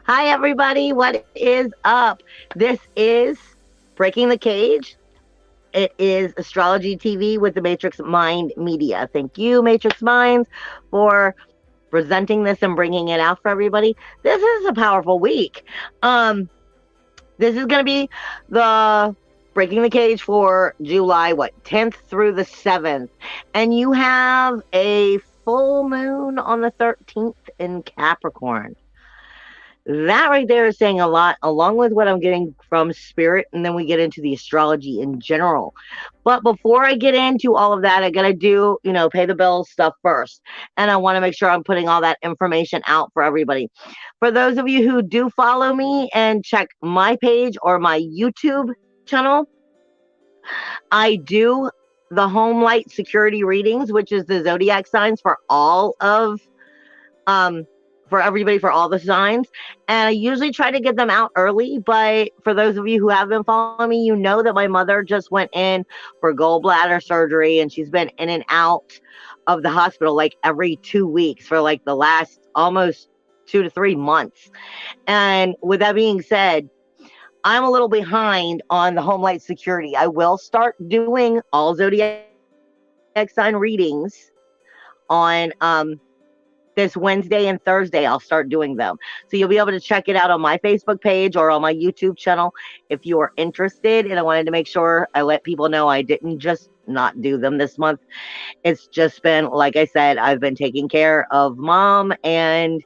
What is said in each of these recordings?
Hi, everybody. What is up? This is Breaking the Cage. It is Astrology TV with the Matrix Mind Media. Thank you, Matrix Minds, for presenting this and bringing it out for everybody. This is a powerful week. This is going to be the Breaking the Cage for July, 10th through the 7th. And you have a full moon on the 13th in Capricorn. That right there is saying a lot, along with what I'm getting from spirit, and then we get into the astrology in general. But before I get into all of that, I gotta do, pay the bills stuff first. And I want to make sure I'm putting all that information out for everybody. For those of you who do follow me and check my page or my YouTube channel, I do the home light security readings, which is the zodiac signs for all of for everybody, for all the signs. And I usually try to get them out early, but for those of you who have been following me, you know that my mother just went in for gallbladder surgery, and she's been in and out of the hospital like every 2 weeks for like the last almost 2 to 3 months. And with that being said, I'm a little behind on the home light security. I will start doing all zodiac sign readings on this Wednesday and Thursday. I'll start doing them. So you'll be able to check it out on my Facebook page or on my YouTube channel if you are interested. And I wanted to make sure I let people know I didn't just not do them this month. It's just been, like I said, I've been taking care of mom, and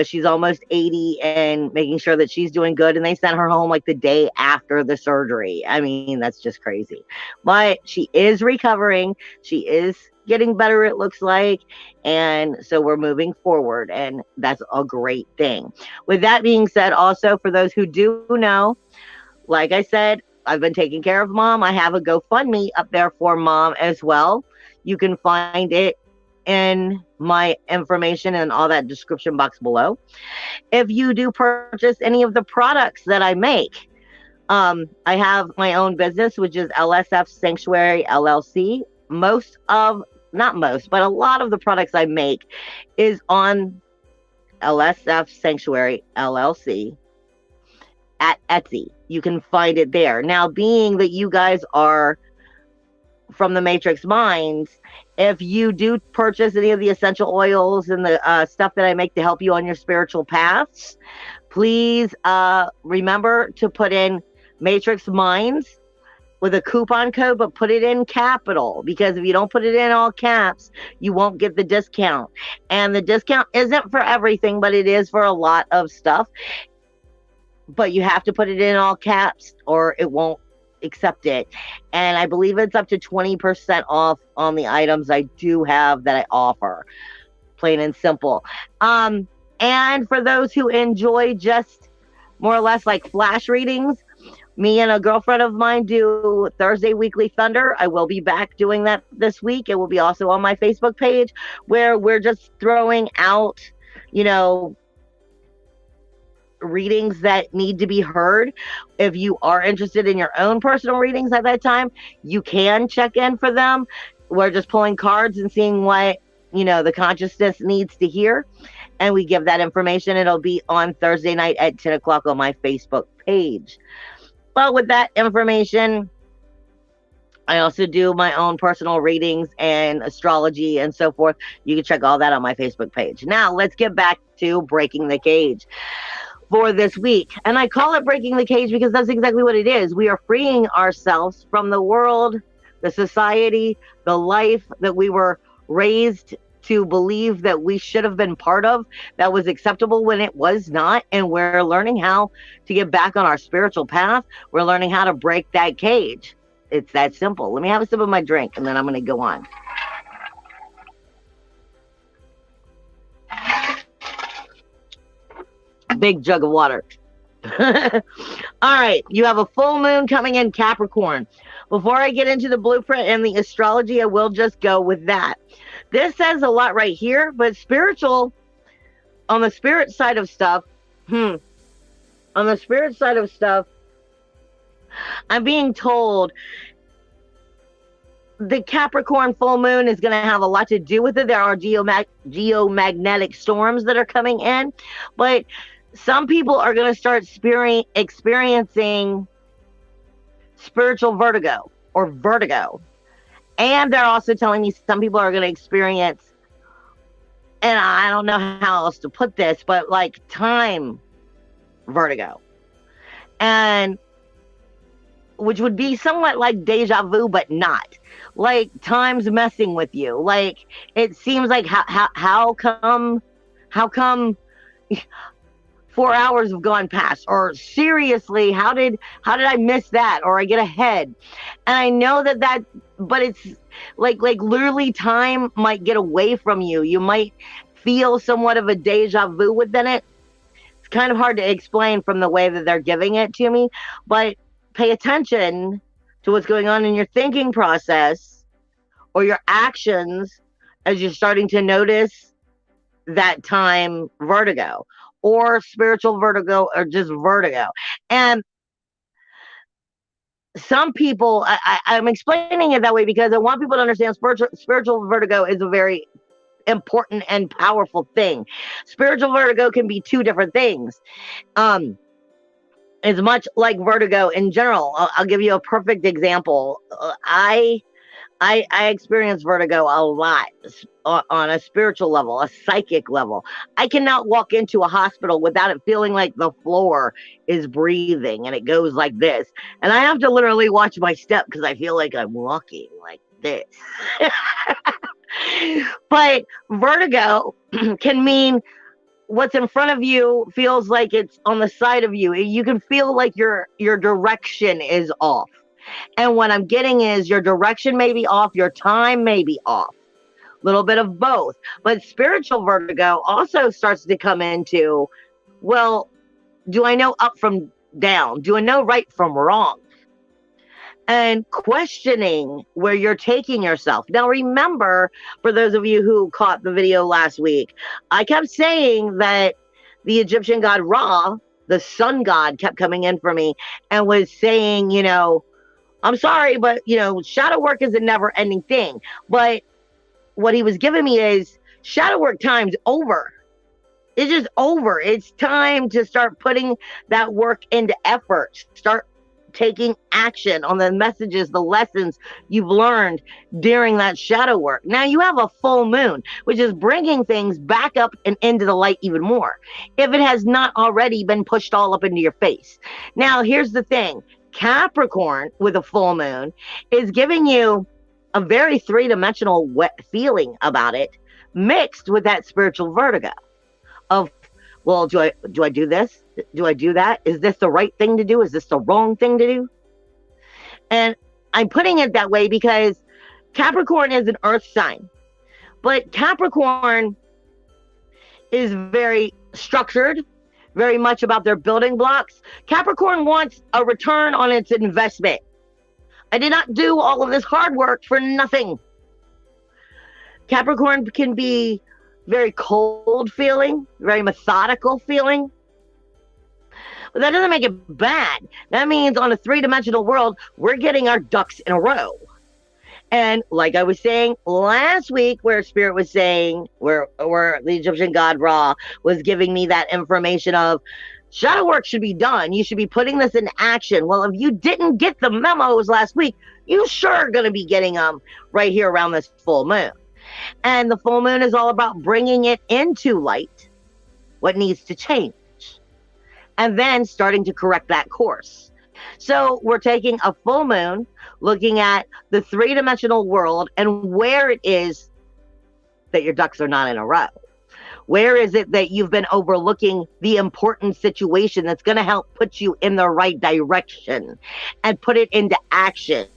she's almost 80, and making sure that she's doing good. And they sent her home like the day after the surgery. I mean, that's just crazy. But she is recovering. She is getting better, it looks like. And so we're moving forward, and that's a great thing. With that being said, also, for those who do know, like I said, I've been taking care of mom. I have a GoFundMe up there for mom as well. You can find it in my information and all that description box below. If you do purchase any of the products that I make, I have my own business, which is LSF Sanctuary LLC. Not most, but a lot of the products I make is on LSF Sanctuary LLC at Etsy. You can find it there. Now, being that you guys are from the Matrix Minds, if you do purchase any of the essential oils and the stuff that I make to help you on your spiritual paths, please remember to put in Matrix Minds with a coupon code, but put it in capital, because if you don't put it in all caps, you won't get the discount. And the discount isn't for everything, but it is for a lot of stuff. But you have to put it in all caps or it won't accept it. And I believe it's up to 20% off on the items I do have that I offer. Plain and simple. And for those who enjoy just more or less like flash readings, me and a girlfriend of mine do Thursday Weekly Thunder. I will be back doing that this week. It will be also on my Facebook page, where we're just throwing out, readings that need to be heard. If you are interested in your own personal readings at that time, you can check in for them. We're just pulling cards and seeing what, the consciousness needs to hear. And we give that information. It'll be on Thursday night at 10 o'clock on my Facebook page. But with that information, I also do my own personal readings and astrology and so forth. You can check all that on my Facebook page. Now, let's get back to Breaking the Cage for this week. And I call it Breaking the Cage because that's exactly what it is. We are freeing ourselves from the world, the society, the life that we were raised to believe that we should have been part of, that was acceptable when it was not. And we're learning how to get back on our spiritual path. We're learning how to break that cage. It's that simple. Let me have a sip of my drink, and then I'm going to go on. Big jug of water. All right, you have a full moon coming in Capricorn. Before I get into the blueprint and the astrology, I will just go with that. This says a lot right here, but spiritual, on the spirit side of stuff, I'm being told the Capricorn full moon is going to have a lot to do with it. There are geomagnetic storms that are coming in, but some people are going to start experiencing spiritual vertigo or vertigo. And they're also telling me some people are going to experience, and I don't know how else to put this, but like time vertigo. And which would be somewhat like deja vu, but not. Like time's messing with you. Like it seems like how come 4 hours have gone past, or seriously, how did I miss that, or I get ahead? And I know that, but it's like literally time might get away from you. You might feel somewhat of a deja vu within it. It's kind of hard to explain from the way that they're giving it to me, but pay attention to what's going on in your thinking process or your actions as you're starting to notice that time vertigo or spiritual vertigo or just vertigo. And some people, I'm explaining it that way because I want people to understand spiritual vertigo is a very important and powerful thing. Spiritual vertigo can be two different things. It's much like vertigo in general. I'll give you a perfect example. I experience vertigo a lot on a spiritual level, a psychic level. I cannot walk into a hospital without it feeling like the floor is breathing and it goes like this. And I have to literally watch my step because I feel like I'm walking like this. But vertigo can mean what's in front of you feels like it's on the side of you. You can feel like your direction is off. And what I'm getting is your direction may be off, your time may be off. A little bit of both. But spiritual vertigo also starts to come into, well, do I know up from down? Do I know right from wrong? And questioning where you're taking yourself. Now, remember, for those of you who caught the video last week, I kept saying that the Egyptian god Ra, the sun god, kept coming in for me and was saying, you know, I'm sorry, but, you know, shadow work is a never ending thing. But what he was giving me is shadow work time's over. It's just over. It's time to start putting that work into effort. Start taking action on the messages, the lessons you've learned during that shadow work. Now you have a full moon, which is bringing things back up and into the light even more, if it has not already been pushed all up into your face. Now, here's the thing. Capricorn with a full moon is giving you a very three-dimensional feeling about it, mixed with that spiritual vertigo of, well, do I do this? Do I do that? Is this the right thing to do? Is this the wrong thing to do? And I'm putting it that way because Capricorn is an earth sign, but Capricorn is very structured, very much about their building blocks. Capricorn wants a return on its investment. I did not do all of this hard work for nothing. Capricorn can be very cold feeling, very methodical feeling. But that doesn't make it bad. That means on a three-dimensional world, we're getting our ducks in a row. And like I was saying last week, where Spirit was saying, where the Egyptian god Ra was giving me that information of shadow work should be done. You should be putting this in action. Well, if you didn't get the memos last week, you sure are going to be getting them right here around this full moon. And the full moon is all about bringing it into light, what needs to change, and then starting to correct that course. So we're taking a full moon, looking at the three-dimensional world and where it is that your ducks are not in a row. Where is it that you've been overlooking the important situation that's going to help put you in the right direction and put it into action?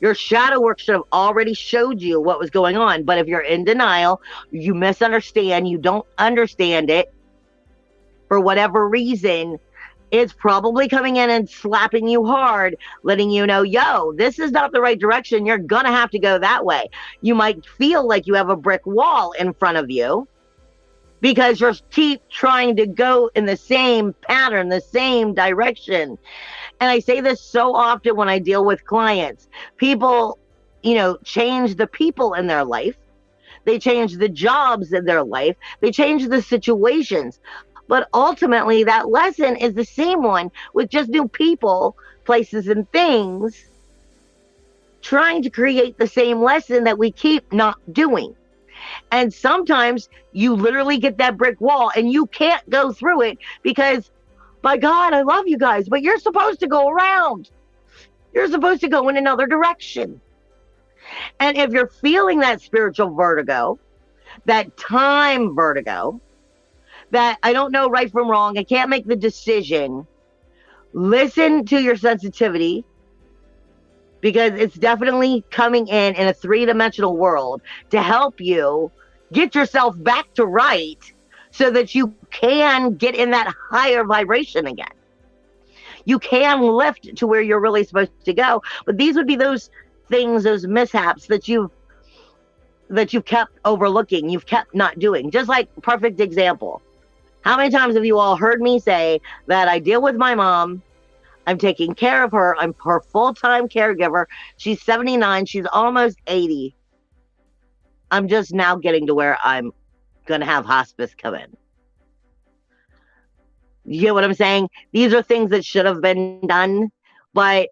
Your shadow work should have already showed you what was going on. But if you're in denial, you misunderstand, you don't understand it for whatever reason, it's probably coming in and slapping you hard, letting you know, yo, this is not the right direction. You're going to have to go that way. You might feel like you have a brick wall in front of you, because you're keep trying to go in the same pattern, the same direction. And I say this so often when I deal with clients. People, you know, change the people in their life. They change the jobs in their life. They change the situations. But ultimately, that lesson is the same one with just new people, places, and things trying to create the same lesson that we keep not doing. And sometimes you literally get that brick wall and you can't go through it because, by God, I love you guys, but you're supposed to go around. You're supposed to go in another direction. And if you're feeling that spiritual vertigo, that time vertigo, that I don't know right from wrong, I can't make the decision, listen to your sensitivity, because it's definitely coming in a three-dimensional world to help you get yourself back to right so that you can get in that higher vibration again. You can lift to where you're really supposed to go. But these would be those things, those mishaps that you've kept overlooking, you've kept not doing. Just like, perfect example. How many times have you all heard me say that I deal with my mom, I'm taking care of her, I'm her full-time caregiver, she's 79, she's almost 80. I'm just now getting to where I'm going to have hospice come in. You get what I'm saying? These are things that should have been done, but,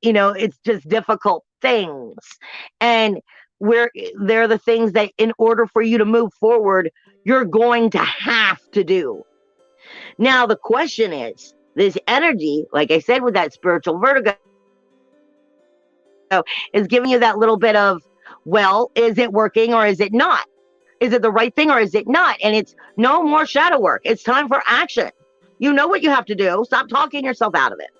you know, it's just difficult things. And they're the things that in order for you to move forward, you're going to have to do. Now, the question is, this energy, like I said, with that spiritual vertigo, is giving you that little bit of, well, is it working or is it not? Is it the right thing or is it not? And it's no more shadow work. It's time for action. You know what you have to do. Stop talking yourself out of it.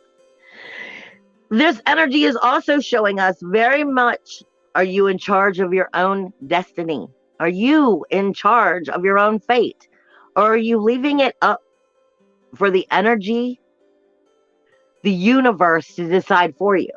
This energy is also showing us very much, are you in charge of your own destiny? Are you in charge of your own fate? Or are you leaving it up for the energy, the universe to decide for you?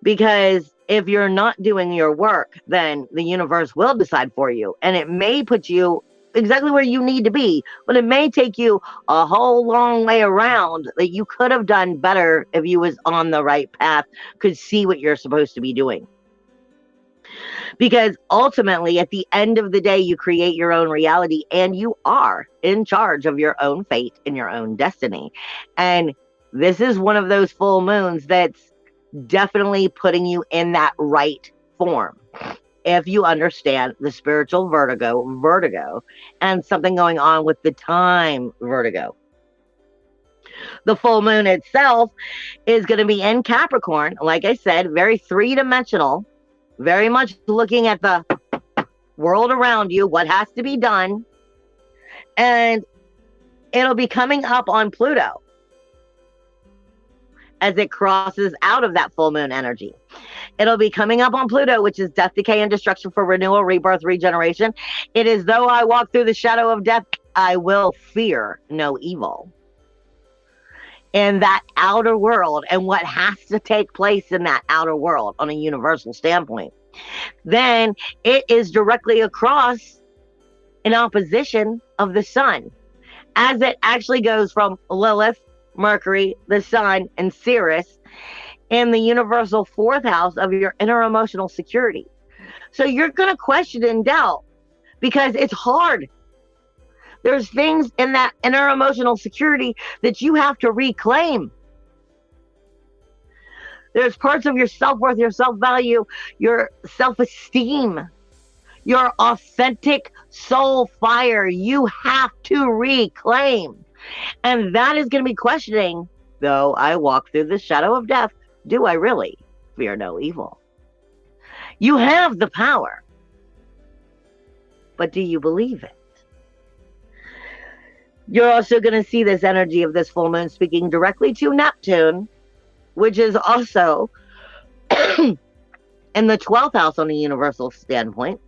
Because if you're not doing your work, then the universe will decide for you. And it may put you exactly where you need to be, but it may take you a whole long way around that you could have done better if you was on the right path, could see what you're supposed to be doing. Because ultimately, at the end of the day, you create your own reality and you are in charge of your own fate and your own destiny. And this is one of those full moons that's definitely putting you in that right form. If you understand the spiritual vertigo, and something going on with the time vertigo. The full moon itself is going to be in Capricorn. Like I said, very three-dimensional, very much looking at the world around you, what has to be done. And it'll be coming up on Pluto as it crosses out of that full moon energy. It'll be coming up on Pluto, which is death, decay, and destruction for renewal, rebirth, regeneration. It is, though I walk through the shadow of death, I will fear no evil. In that outer world and what has to take place in that outer world on a universal standpoint. Then it is directly across in opposition of the sun, as it actually goes from Lilith, Mercury, the sun, and Sirius in the universal fourth house of your inner emotional security. So you're going to question and doubt because it's hard. There's things in that inner emotional security that you have to reclaim. There's parts of your self-worth, your self-value, your self-esteem, your authentic soul fire you have to reclaim. And that is going to be questioning, though I walk through the shadow of death, do I really fear no evil? You have the power, but do you believe it? You're also going to see this energy of this full moon speaking directly to Neptune, which is also in the 12th house on a universal standpoint.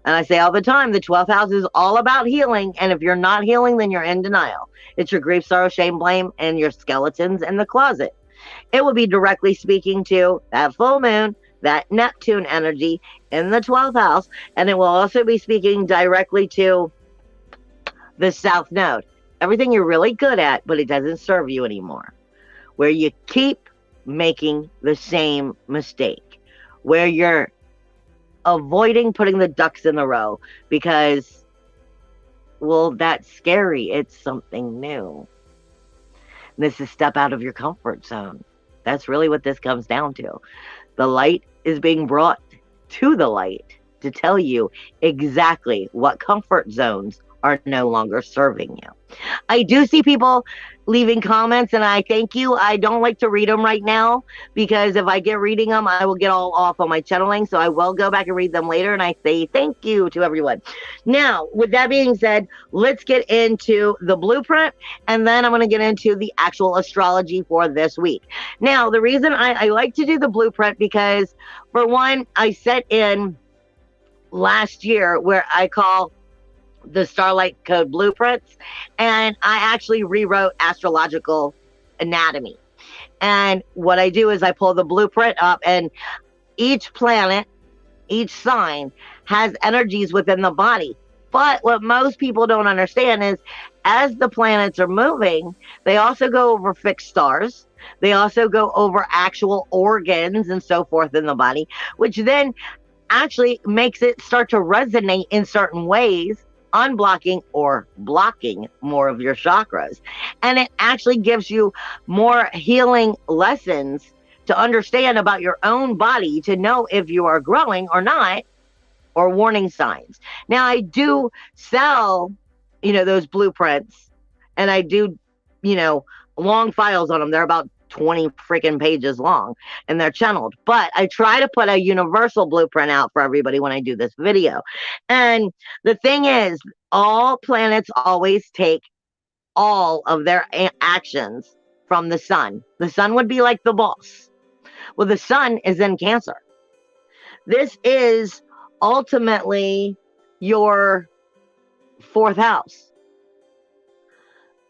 And I say all the time, the 12th house is all about healing. And if you're not healing, then you're in denial. It's your grief, sorrow, shame, blame, and your skeletons in the closet. It will be directly speaking to that full moon, that Neptune energy in the 12th house. And it will also be speaking directly to the South Node. Everything you're really good at, but it doesn't serve you anymore. Where you keep making the same mistake. Where you're avoiding putting the ducks in a row because Well, that's scary. It's something new. This is step out of your comfort zone. That's really what this comes down to. The light is being brought to the light to tell you exactly what comfort zones are no longer serving you. I do see people leaving comments, and I thank you. I don't like to read them right now because if I get reading them, I will get all off on my channeling. So I will go back and read them later, and I say thank you to everyone. Now, with that being said, let's get into the blueprint, and then I'm going to get into the actual astrology for this week. Now, the reason I like to do the blueprint because, for one, I set in last year where I call the Starlight Code blueprints, and I actually rewrote astrological anatomy. And what I do is I pull the blueprint up, and each planet, each sign has energies within the body. But what most people don't understand is as the planets are moving, they also go over fixed stars. They also go over actual organs and so forth in the body, which then actually makes it start to resonate in certain ways, unblocking or blocking more of your chakras. And it actually gives you more healing lessons to understand about your own body to know if you are growing or not, or warning signs. Now, I do sell, those blueprints, and I do, long files on them. They're about 20 freaking pages long, and they're channeled. But I try to put a universal blueprint out for everybody when I do this video. And the thing is, all planets always take all of their actions from the sun. The sun would be like the boss. Well, the sun is in Cancer. This is ultimately your fourth house.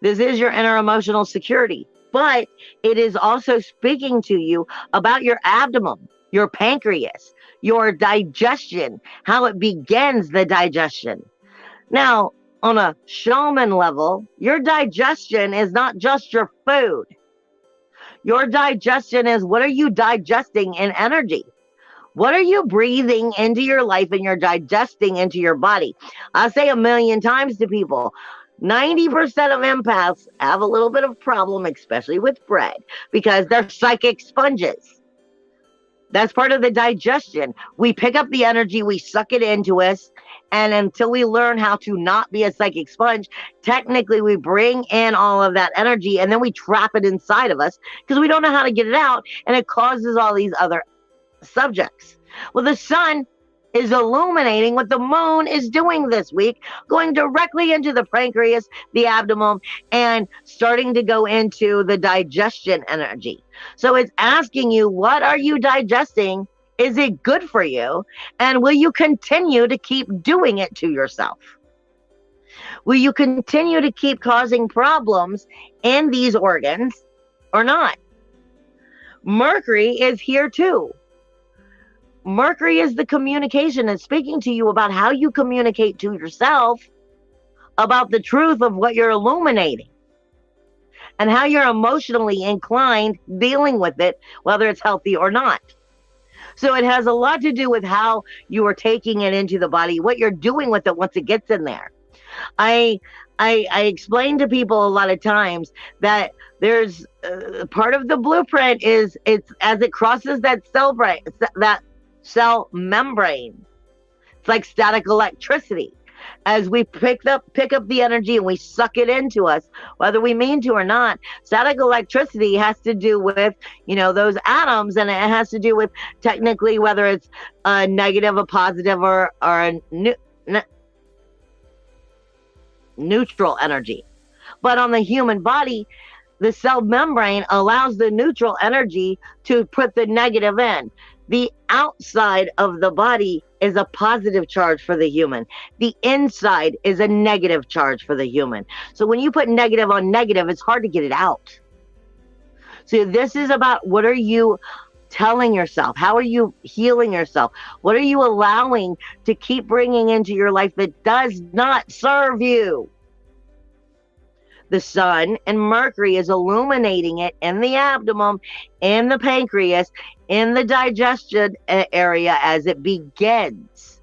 This is your inner emotional security. But it is also speaking to you about your abdomen, your pancreas, your digestion, how it begins the digestion. Now, on a shaman level, your digestion is not just your food. Your digestion is what are you digesting in energy? What are you breathing into your life and you're digesting into your body? I say 1,000,000 times to people, 90% of empaths have a little bit of problem, especially with bread, because they're psychic sponges. That's part of the digestion. We pick up the energy, we suck it into us, and until we learn how to not be a psychic sponge, technically we bring in all of that energy and then we trap it inside of us because we don't know how to get it out, and it causes all these other subjects. Well, the sun is illuminating what the moon is doing this week, going directly into the pancreas, the abdomen, and starting to go into the digestion energy. So it's asking you, what are you digesting? Is it good for you? And will you continue to keep doing it to yourself? Will you continue to keep causing problems in these organs or not? Mercury is here too. Mercury is the communication. It's speaking to you about how you communicate to yourself about the truth of what you're illuminating and how you're emotionally inclined dealing with it, whether it's healthy or not. So it has a lot to do with how you are taking it into the body, what you're doing with it once it gets in there. I explain to people a lot of times that there's part of the blueprint is it's as it crosses that cell membrane. It's like static electricity. As we pick up the energy and we suck it into us, whether we mean to or not, static electricity has to do with, those atoms, and it has to do with technically whether it's a negative, a positive, or a neutral energy. But on the human body, the cell membrane allows the neutral energy to put the negative in. The outside of the body is a positive charge for the human. The inside is a negative charge for the human. So when you put negative on negative, it's hard to get it out. So this is about what are you telling yourself? How are you healing yourself? What are you allowing to keep bringing into your life that does not serve you? The sun and Mercury is illuminating it in the abdomen, in the pancreas, in the digestion area as it begins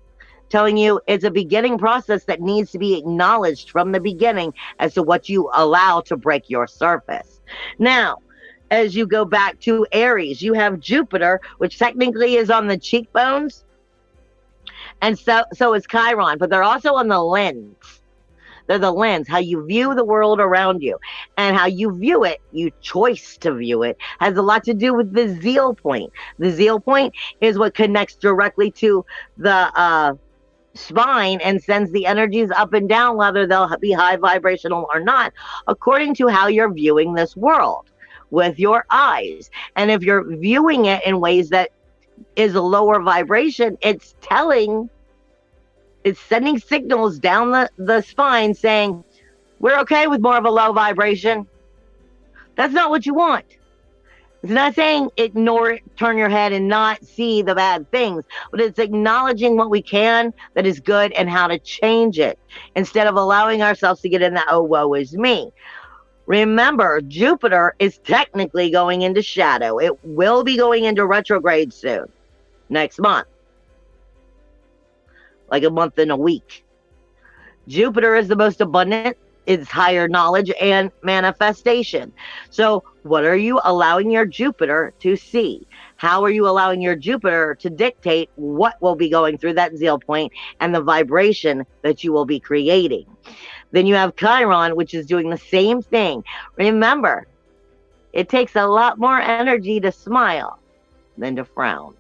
telling you it's a beginning process that needs to be acknowledged from the beginning as to what you allow to break your surface. Now, as you go back to Aries, you have Jupiter, which technically is on the cheekbones, and so is Chiron, but they're also on the lens. They're the lens, how you view the world around you. And how you view it, you choice to view it, has a lot to do with the zeal point. The zeal point is what connects directly to the spine and sends the energies up and down, whether they'll be high vibrational or not, according to how you're viewing this world with your eyes. And if you're viewing it in ways that is a lower vibration, it's sending signals down the spine saying, we're okay with more of a low vibration. That's not what you want. It's not saying ignore it, turn your head and not see the bad things, but it's acknowledging what we can that is good and how to change it instead of allowing ourselves to get in that, oh, woe is me. Remember, Jupiter is technically going into shadow. It will be going into retrograde soon, next month. Like a month and a week. Jupiter is the most abundant. It's higher knowledge and manifestation. So what are you allowing your Jupiter to see? How are you allowing your Jupiter to dictate what will be going through that zeal point and the vibration that you will be creating? Then you have Chiron, which is doing the same thing. Remember, it takes a lot more energy to smile than to frown.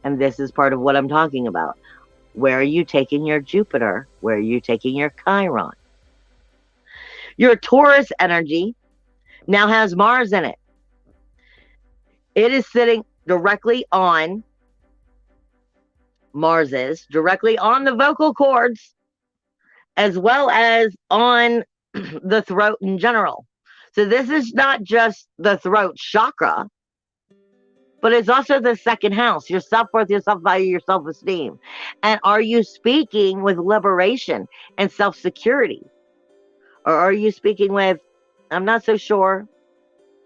And this is part of what I'm talking about. Where are you taking your Jupiter? Where are you taking your Chiron? Your Taurus energy now has Mars in it. It is sitting directly on, Mars is directly on the vocal cords, as well as on the throat in general. So this is not just the throat chakra, but it's also the second house, your self-worth, your self-value, your self-esteem. And are you speaking with liberation and self-security? Or are you speaking with, I'm not so sure,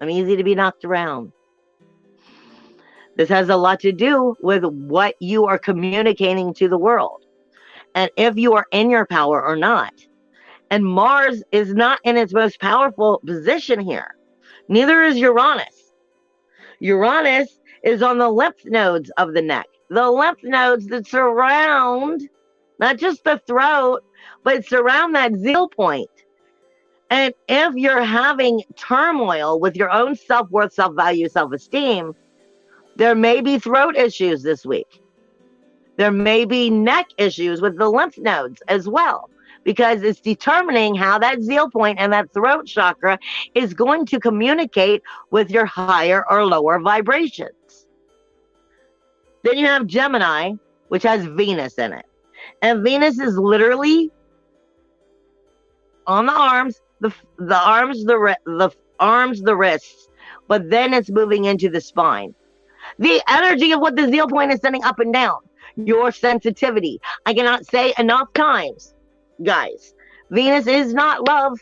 I'm easy to be knocked around? This has a lot to do with what you are communicating to the world. And if you are in your power or not. And Mars is not in its most powerful position here. Neither is Uranus. Uranus is on the lymph nodes of the neck. The lymph nodes that surround not just the throat, but surround that zeal point. And if you're having turmoil with your own self-worth, self-value, self-esteem, there may be throat issues this week. There may be neck issues with the lymph nodes as well, because it's determining how that zeal point and that throat chakra is going to communicate with your higher or lower vibrations. Then you have Gemini, which has Venus in it. And Venus is literally on the arms, the arms, the wrists, but then it's moving into the spine. The energy of what the zeal point is sending up and down. Your sensitivity. I cannot say enough times, guys, Venus is not love.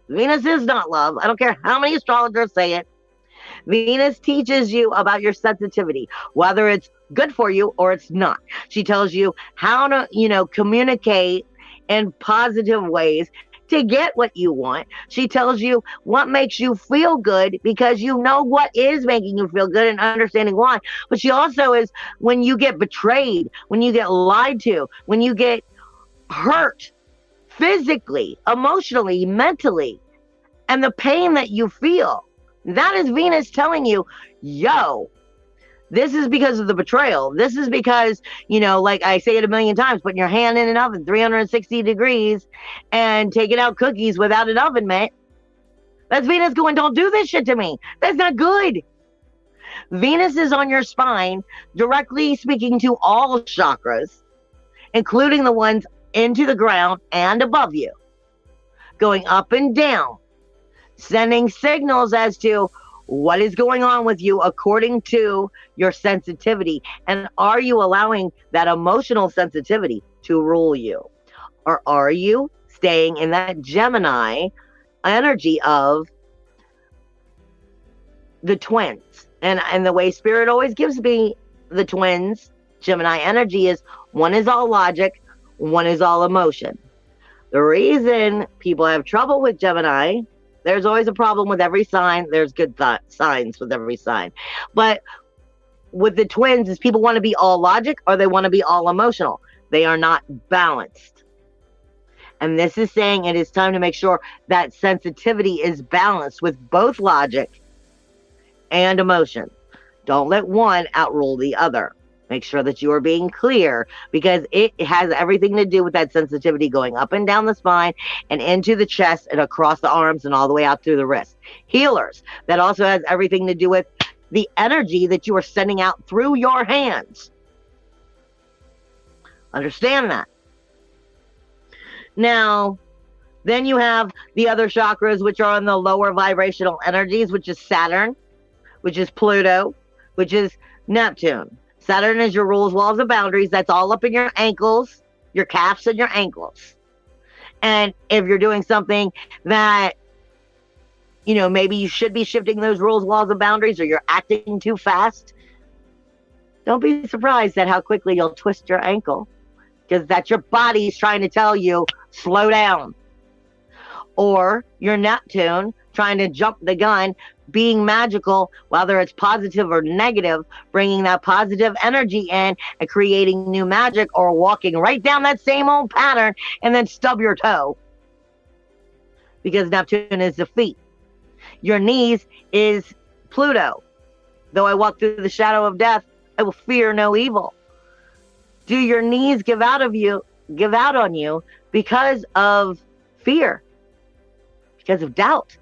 Venus is not love. I don't care how many astrologers say it. Venus teaches you about your sensitivity, whether it's good for you or it's not. She tells you how to, communicate in positive ways to get what you want. She tells you what makes you feel good because you know what is making you feel good and understanding why. But she also is, when you get betrayed, when you get lied to, when you get hurt physically, emotionally, mentally, and the pain that you feel, that is Venus telling you, yo, this is because of the betrayal. This is because, like I say it a million times, putting your hand in an oven 360 degrees and taking out cookies without an oven mitt. That's Venus going, don't do this shit to me. That's not good. Venus is on your spine, directly speaking to all chakras, including the ones into the ground and above you, going up and down, sending signals as to what is going on with you according to your sensitivity. And are you allowing that emotional sensitivity to rule you? Or are you staying in that Gemini energy of the twins? And the way Spirit always gives me the twins Gemini energy is one is all logic, one is all emotion. The reason people have trouble with Gemini, there's always a problem with every sign. There's good signs with every sign. But with the twins is people want to be all logic or they want to be all emotional. They are not balanced. And this is saying it is time to make sure that sensitivity is balanced with both logic and emotion. Don't let one outrule the other. Make sure that you are being clear, because it has everything to do with that sensitivity going up and down the spine and into the chest and across the arms and all the way out through the wrist. Healers, that also has everything to do with the energy that you are sending out through your hands. Understand that. Now, then you have the other chakras, which are on the lower vibrational energies, which is Saturn, which is Pluto, which is Neptune. Saturn is your rules, walls, and boundaries. That's all up in your ankles, your calves, and your ankles. And if you're doing something that, you know, maybe you should be shifting those rules, walls, and boundaries, or you're acting too fast, don't be surprised at how quickly you'll twist your ankle, because that's your body's trying to tell you, slow down. Or your Neptune trying to jump the gun, being magical, whether it's positive or negative, bringing that positive energy in and creating new magic, or walking right down that same old pattern and then stub your toe. Because Neptune is defeat. Your knees is Pluto. Though I walk through the shadow of death, I will fear no evil. Do your knees give out on you because of fear? Because of doubt?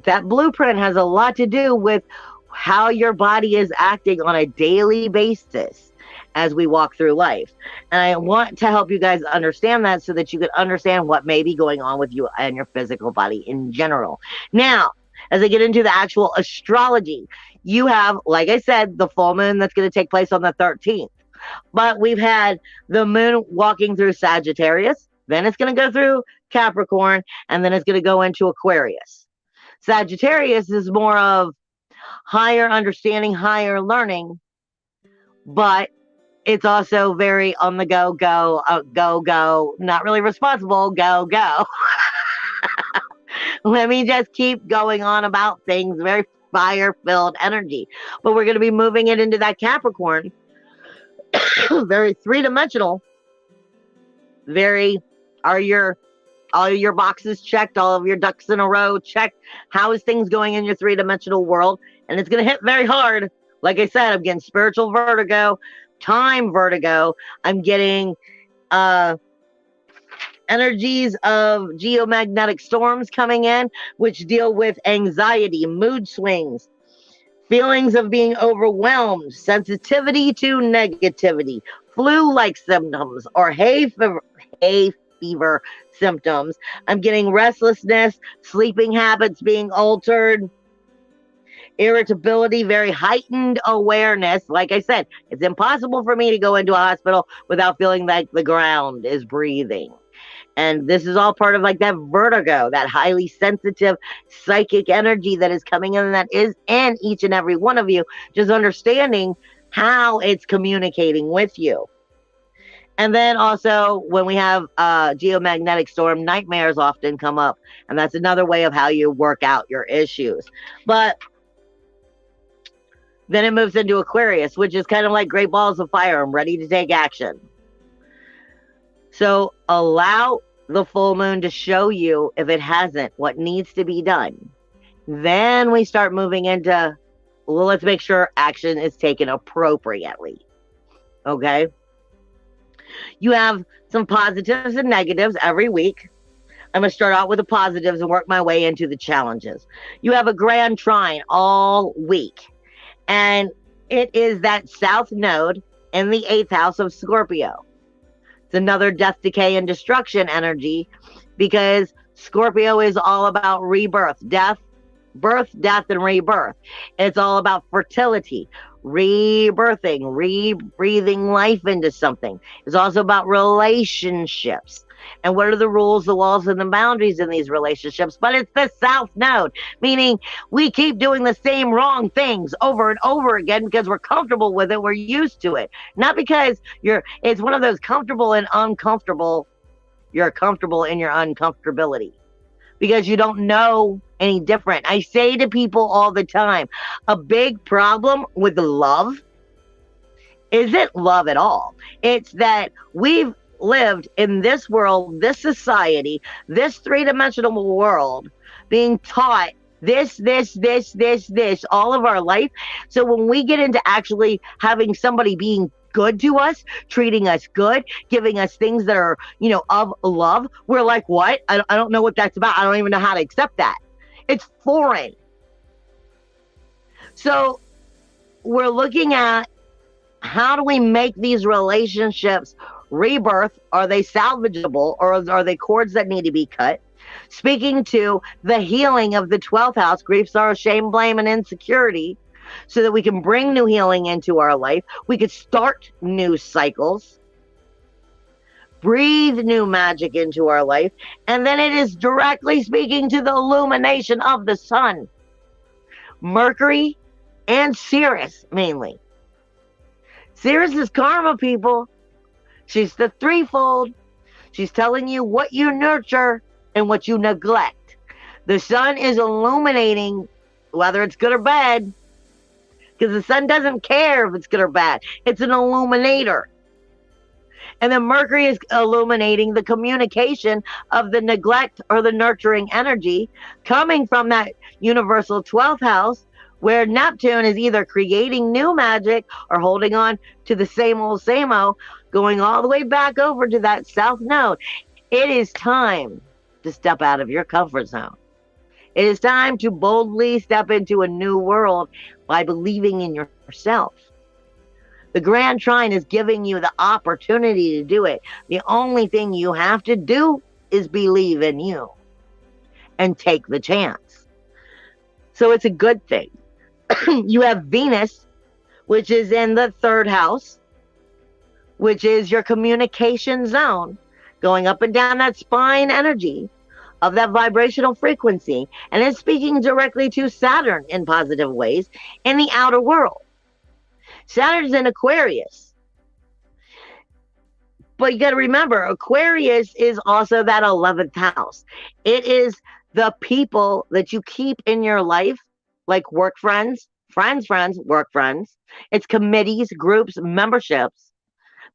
That blueprint has a lot to do with how your body is acting on a daily basis as we walk through life. And I want to help you guys understand that so that you can understand what may be going on with you and your physical body in general. Now, as I get into the actual astrology, you have, like I said, the full moon that's going to take place on the 13th. But we've had the moon walking through Sagittarius, then it's going to go through Capricorn, and then it's going to go into Aquarius. Sagittarius is more of higher understanding, higher learning, but it's also very on the go, not really responsible, go. Let me just keep going on about things, very fire-filled energy. But we're going to be moving it into that Capricorn, very three-dimensional, very, all your boxes checked, all of your ducks in a row checked. How is things going in your three-dimensional world? And it's going to hit very hard. Like I said, I'm getting spiritual vertigo, time vertigo. I'm getting energies of geomagnetic storms coming in, which deal with anxiety, mood swings, feelings of being overwhelmed, sensitivity to negativity, flu-like symptoms, or hay fever symptoms. I'm getting restlessness, sleeping habits being altered, irritability, very heightened awareness. Like I said, it's impossible for me to go into a hospital without feeling like the ground is breathing. And this is all part of like that vertigo, that highly sensitive psychic energy that is coming in, that is in each and every one of you, just understanding how it's communicating with you. And then also when we have geomagnetic storm, nightmares often come up. And that's another way of how you work out your issues. But then it moves into Aquarius, which is kind of like great balls of fire. I'm ready to take action. So allow the full moon to show you, if it hasn't, what needs to be done. Then we start moving into, well, let's make sure action is taken appropriately. Okay? You have some positives and negatives every week. I'm going to start out with the positives and work my way into the challenges. You have a grand trine all week. And it is that south node in the 8th house of Scorpio. It's another death, decay, and destruction energy, because Scorpio is all about rebirth, death, birth, death, and rebirth. It's all about fertility, rebirthing, re-breathing life into something. It's also about relationships. And what are the rules, the walls, and the boundaries in these relationships? But it's the South Node, meaning we keep doing the same wrong things over and over again because we're comfortable with it. We're used to it. Not because it's one of those comfortable and uncomfortable. You're comfortable in your uncomfortability because you don't know any different. I say to people all the time, a big problem with love isn't love at all. It's that we've lived in this world, this society, this three-dimensional world, being taught this, all of our life. So when we get into actually having somebody being good to us, treating us good, giving us things that are, of love, we're like, what? I don't know what that's about. I don't even know how to accept that. It's foreign. So we're looking at how do we make these relationships rebirth? Are they salvageable, or are they cords that need to be cut? Speaking to the healing of the 12th house, grief, sorrow, shame, blame, and insecurity, so that we can bring new healing into our life. We could start new cycles, breathe new magic into our life, and then it is directly speaking to the illumination of the sun, Mercury, and Ceres mainly. Ceres is karma, people. She's the threefold. She's telling you what you nurture and what you neglect. The sun is illuminating, whether it's good or bad, because the sun doesn't care if it's good or bad. It's an illuminator. And then Mercury is illuminating the communication of the neglect or the nurturing energy coming from that universal 12th house, where Neptune is either creating new magic or holding on to the same old, going all the way back over to that South Node. It is time to step out of your comfort zone. It is time to boldly step into a new world by believing in yourself. The Grand Trine is giving you the opportunity to do it. The only thing you have to do is believe in you and take the chance. So it's a good thing. You have Venus, which is in the 3rd house, which is your communication zone, going up and down that spine energy of that vibrational frequency, and it's speaking directly to Saturn in positive ways in the outer world. Saturn's in Aquarius. But you got to remember, Aquarius is also that 11th house. It is the people that you keep in your life, like work friends, work friends. It's committees, groups, memberships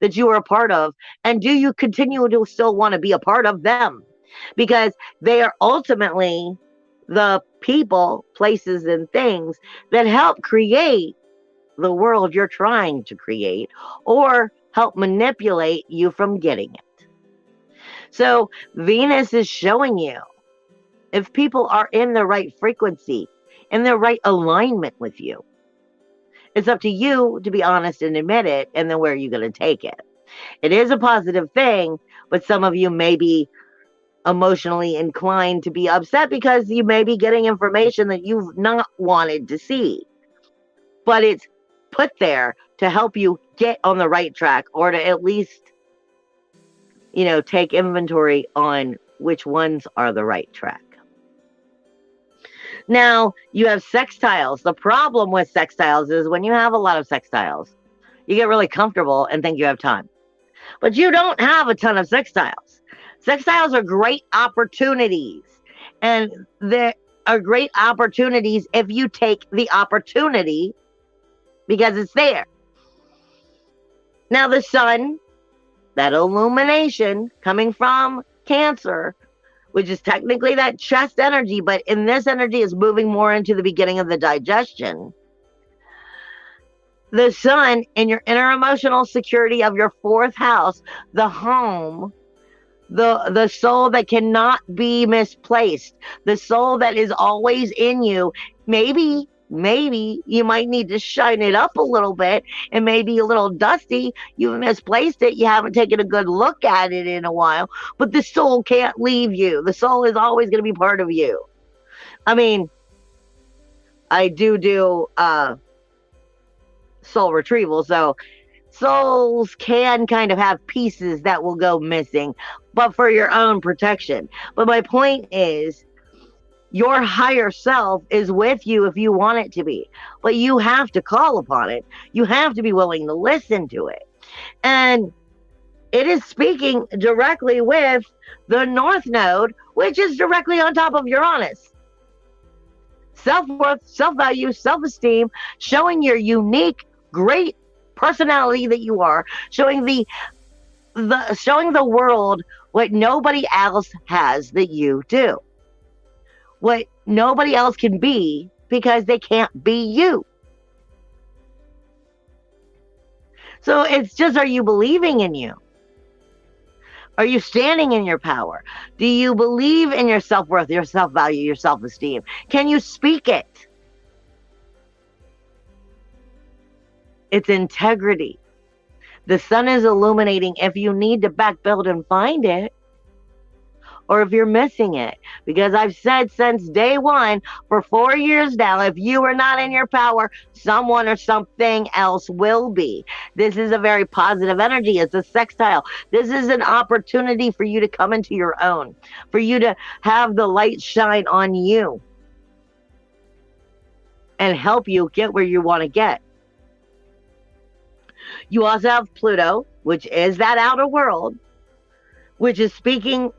that you are a part of. And do you continue to still want to be a part of them? Because they are ultimately the people, places, and things that help create the world you're trying to create, or help manipulate you from getting it. So Venus is showing you if people are in the right frequency, in the right alignment with you. It's up to you to be honest and admit it, and then where are you going to take it? It is a positive thing, but some of you may be emotionally inclined to be upset because you may be getting information that you've not wanted to see. But it's put there to help you get on the right track, or to at least, take inventory on which ones are the right track. Now, you have sextiles. The problem with sextiles is when you have a lot of sextiles, you get really comfortable and think you have time. But you don't have a ton of sextiles. Sextiles are great opportunities. And there are great opportunities if you take the opportunity, because it's there. Now the sun, that illumination coming from Cancer, which is technically that chest energy, but in this energy is moving more into the beginning of the digestion. The sun in your inner emotional security of your 4th house, the home, the soul that cannot be misplaced, the soul that is always in you. Maybe you might need to shine it up a little bit. It may be a little dusty. You've misplaced it. You haven't taken a good look at it in a while. But the soul can't leave you. The soul is always going to be part of you. I mean, I do soul retrieval, so souls can kind of have pieces that will go missing, but for your own protection. But my point is, your higher self is with you if you want it to be, but you have to call upon it. You have to be willing to listen to it. And it is speaking directly with the North Node, which is directly on top of Uranus. Self-worth, self-value, self-esteem, showing your unique, great personality that you are, showing showing the world what nobody else has that you do. What nobody else can be because they can't be you. So it's just, are you believing in you? Are you standing in your power? Do you believe in your self-worth, your self-value, your self-esteem? Can you speak it? It's integrity. The sun is illuminating if you need to back build and find it, or if you're missing it. Because I've said since day one, for 4 years now, if you are not in your power, someone or something else will be. This is a very positive energy. It's a sextile. This is an opportunity for you to come into your own, for you to have the light shine on you and help you get where you want to get. You also have Pluto, which is that outer world, which is speaking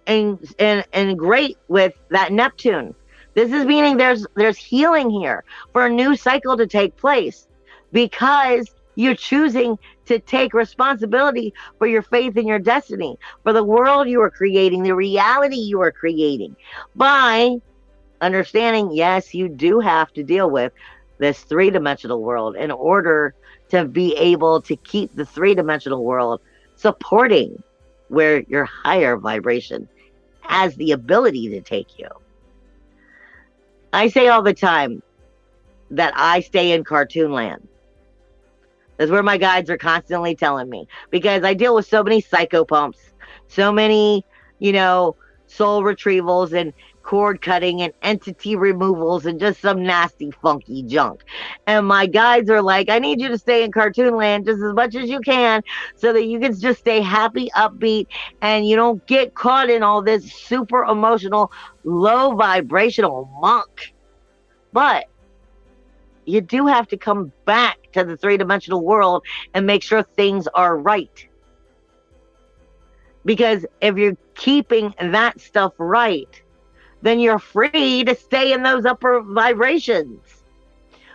and great with that Neptune. This is meaning there's healing here for a new cycle to take place, because you're choosing to take responsibility for your faith and your destiny, for the world you are creating, the reality you are creating, by understanding, yes, you do have to deal with this three-dimensional world in order to be able to keep the three-dimensional world supporting where your higher vibration has the ability to take you. I say all the time that I stay in cartoon land. That's where my guides are constantly telling me, because I deal with so many psychopomps, so many, soul retrievals and cord cutting and entity removals and just some nasty funky junk. And my guides are like, I need you to stay in cartoon land just as much as you can, so that you can just stay happy, upbeat, and you don't get caught in all this super emotional, low vibrational muck. But you do have to come back to the three-dimensional world and make sure things are right. Because if you're keeping that stuff right, then you're free to stay in those upper vibrations.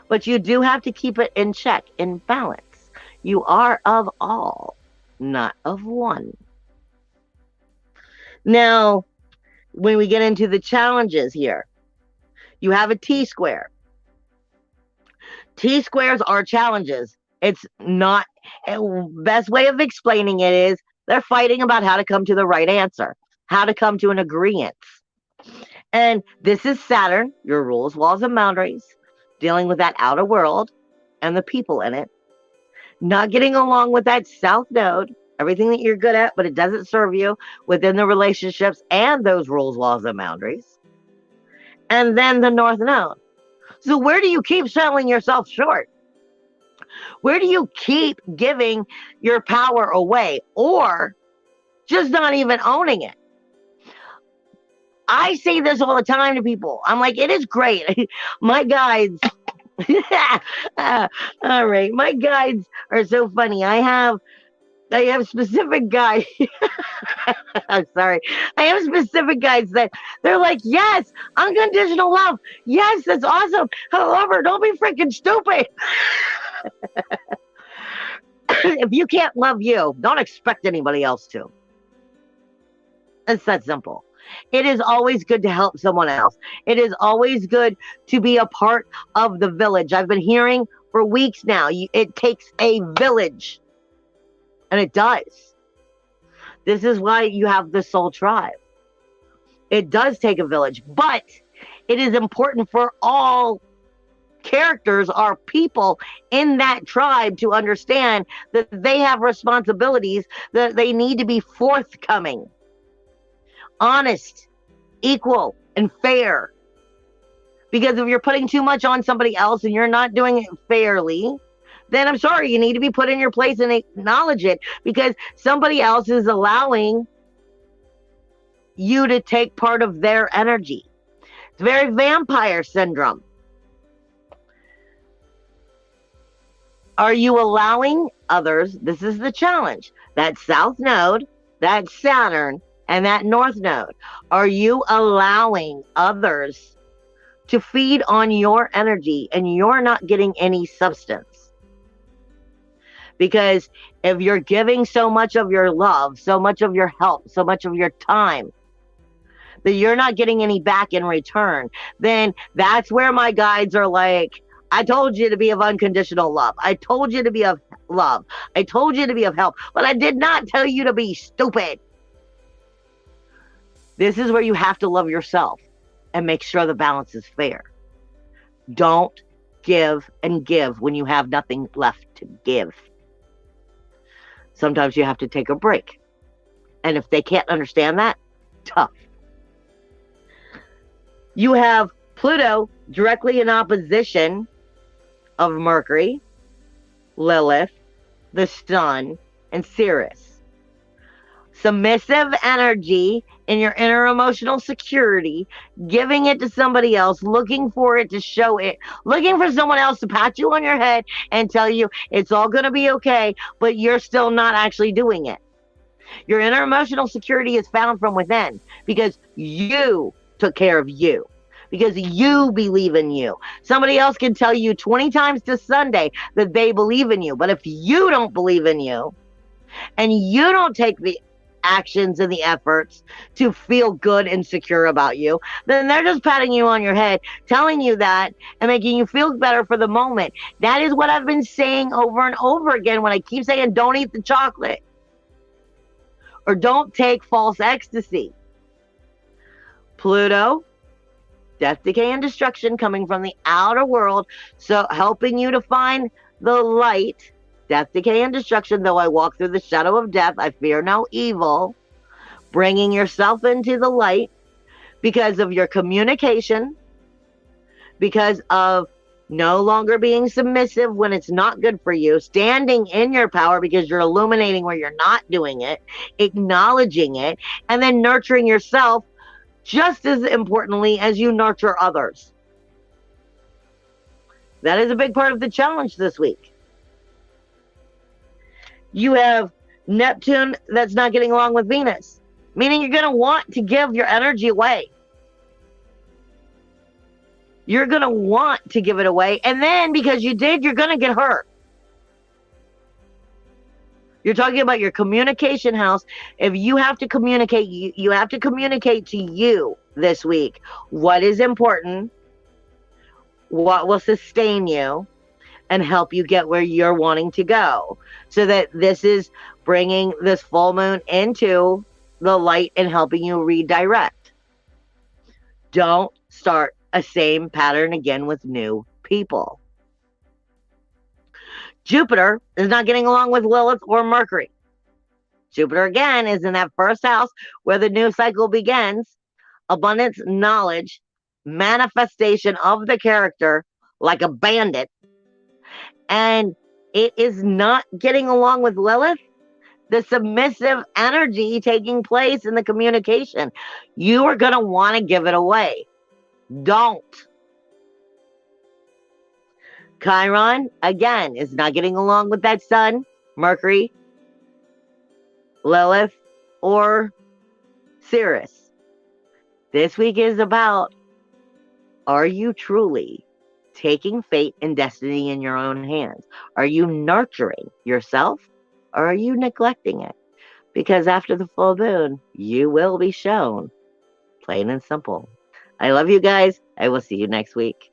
But you do have to keep it in check, in balance. You are of all, not of one. Now, when we get into the challenges here, you have a T-square. T-squares are challenges. It's not, best way of explaining it is, they're fighting about how to come to the right answer, how to come to an agreement. And this is Saturn, your rules, laws, and boundaries, dealing with that outer world and the people in it. Not getting along with that South Node, everything that you're good at, but it doesn't serve you within the relationships and those rules, laws, and boundaries. And then the North Node. So where do you keep selling yourself short? Where do you keep giving your power away, or just not even owning it? I say this all the time to people. I'm like, it is great. My guides, all right, my guides are so funny. I have specific guides. I'm sorry. I have specific guides that they're like, yes, unconditional love. Yes, that's awesome. However, don't be freaking stupid. If you can't love you, don't expect anybody else to. It's that simple. It is always good to help someone else. It is always good to be a part of the village. I've been hearing for weeks now, it takes a village. And it does. This is why you have the soul tribe. It does take a village, but it is important for all characters or people in that tribe to understand that they have responsibilities, that they need to be forthcoming, honest, equal, and fair. Because if you're putting too much on somebody else and you're not doing it fairly, then I'm sorry, you need to be put in your place and acknowledge it, because somebody else is allowing you to take part of their energy. It's very vampire syndrome. Are you allowing others? This is the challenge. That South Node, that Saturn, and that North Node. Are you allowing others to feed on your energy and you're not getting any substance? Because if you're giving so much of your love, so much of your help, so much of your time, that you're not getting any back in return, then that's where my guides are like, I told you to be of unconditional love. I told you to be of love. I told you to be of help, but I did not tell you to be stupid. This is where you have to love yourself and make sure the balance is fair. Don't give and give when you have nothing left to give. Sometimes you have to take a break. And if they can't understand that, tough. You have Pluto directly in opposition of Mercury, Lilith, the Sun, and Sirius. Submissive energy in your inner emotional security, giving it to somebody else, looking for it to show it, looking for someone else to pat you on your head and tell you it's all going to be okay, but you're still not actually doing it. Your inner emotional security is found from within because you took care of you, because you believe in you. Somebody else can tell you 20 times to Sunday that they believe in you, but if you don't believe in you and you don't take the actions and the efforts to feel good and secure about you, then they're just patting you on your head, telling you that and making you feel better for the moment. That is what I've been saying over and over again when I keep saying don't eat the chocolate or don't take false ecstasy. Pluto, death, decay, and destruction coming from the outer world, so helping you to find the light. Death, decay, and destruction. Though I walk through the shadow of death, I fear no evil. Bringing yourself into the light because of your communication, because of no longer being submissive when it's not good for you, standing in your power because you're illuminating where you're not doing it, acknowledging it, and then nurturing yourself just as importantly as you nurture others. That is a big part of the challenge this week. You have Neptune that's not getting along with Venus, meaning you're going to want to give your energy away. You're going to want to give it away. And then because you did, you're going to get hurt. You're talking about your communication house. If you have to communicate, you have to communicate to you this week what is important, what will sustain you, and help you get where you're wanting to go. So that this is bringing this full moon into the light and helping you redirect. Don't start a same pattern again with new people. Jupiter is not getting along with Lilith or Mercury. Jupiter again is in that first house where the new cycle begins. Abundance, knowledge, manifestation of the character like a bandit. And it is not getting along with Lilith. The submissive energy taking place in the communication. You are going to want to give it away. Don't. Chiron, again, is not getting along with that Sun, Mercury, Lilith, or Sirius. This week is about, are you truly taking fate and destiny in your own hands? Are you nurturing yourself, or are you neglecting it? Because after the full moon, you will be shown. Plain and simple. I love you guys. I will see you next week.